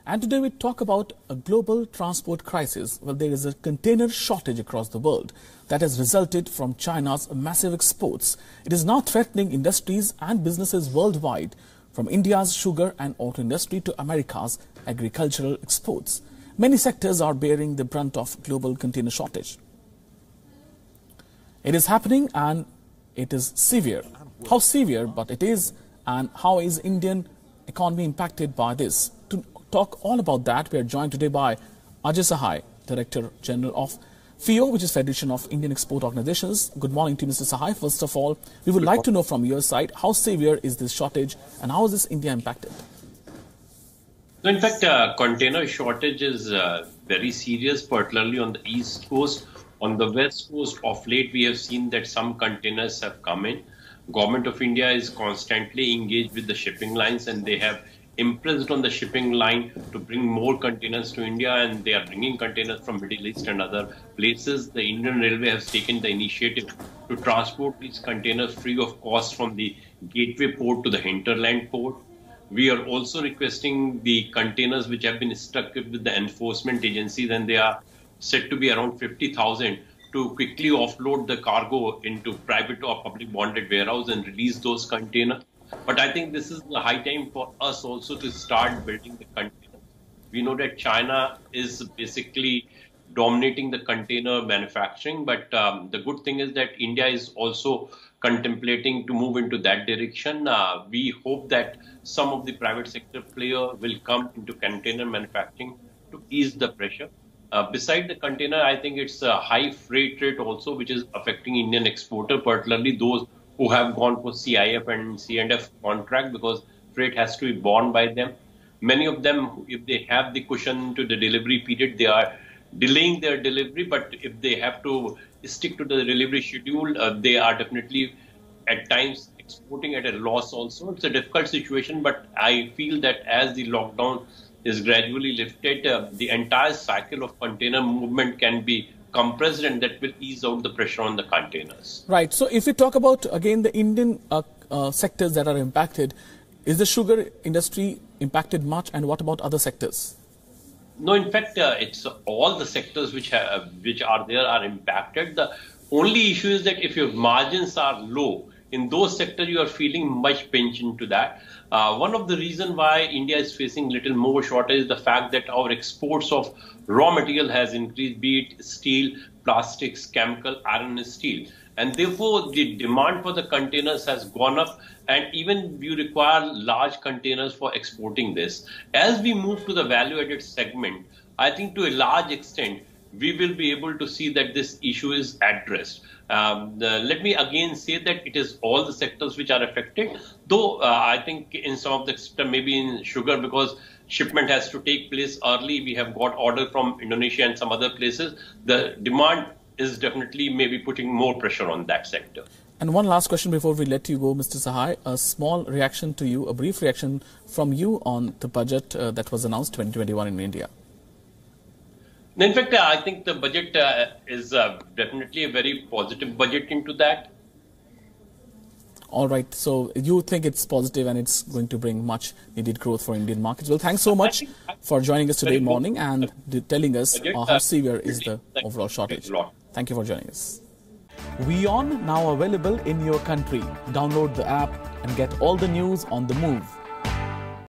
And today we talk about a global transport crisis. Well, there is a container shortage across the world that has resulted from China's massive exports. It is now threatening industries and businesses worldwide, from India's sugar and auto industry to America's agricultural exports. Many sectors are bearing the brunt of global container shortage. It is happening and it is severe. How severe but it is, and how is Indian economy impacted by this? To talk all about that, we are joined today by Ajay Sahai, Director General of FIO, which is Federation of Indian Export Organizations. Good morning to Mr. Sahai. First of all, we would like to know from your side, how severe is this shortage and how is this India impacted? So in fact, container shortage is very serious, particularly on the East Coast. On the West Coast, of late, we have seen that some containers have come in. Government of India is constantly engaged with the shipping lines, and they have impressed on the shipping line to bring more containers to India, and they are bringing containers from Middle East and other places. The Indian Railway has taken the initiative to transport these containers free of cost from the gateway port to the hinterland port. We are also requesting the containers which have been stuck with the enforcement agencies, and they are said to be around 50,000, to quickly offload the cargo into private or public bonded warehouse and release those containers. But I think this is the high time for us also to start building the containers. We know that China is basically dominating the container manufacturing, but the good thing is that India is also contemplating to move into that direction. We hope that some of the private sector player will come into container manufacturing to ease the pressure. Beside the container, I think it's a high freight rate also, which is affecting Indian exporter, particularly those who have gone for CIF and C&F contract, because freight has to be borne by them. Many of them, if they have the cushion to the delivery period, they are delaying their delivery. But if they have to stick to the delivery schedule, they are definitely at times exporting at a loss also. It's a difficult situation, but I feel that as the lockdown is gradually lifted, the entire cycle of container movement can be compressed, and that will ease out the pressure on the containers. Right. So if we talk about, again, the Indian sectors that are impacted, is the sugar industry impacted much, and what about other sectors? No, in fact, it's all the sectors which are there are impacted. The only issue is that if your margins are low, in those sectors, you are feeling much pinch into that. One of the reasons why India is facing little more shortage is the fact that our exports of raw material has increased, be it steel, plastics, chemical, iron and steel. And therefore, the demand for the containers has gone up, and even you require large containers for exporting this. As we move to the value-added segment, I think to a large extent, we will be able to see that this issue is addressed. Let me again say that it is all the sectors which are affected, though I think in some of the sectors, maybe in sugar, because shipment has to take place early, we have got order from Indonesia and some other places. The demand is definitely maybe putting more pressure on that sector. And one last question before we let you go, Mr. Sahai. A small reaction to you, a brief reaction from you on the budget that was announced 2021 in India. In fact, I think the budget is definitely a very positive budget into that. All right. So you think it's positive and it's going to bring much needed growth for Indian markets. Well, thanks so much for joining us today morning and telling us how severe is the overall shortage. Thank you for joining us. WION now available in your country. Download the app and get all the news on the move.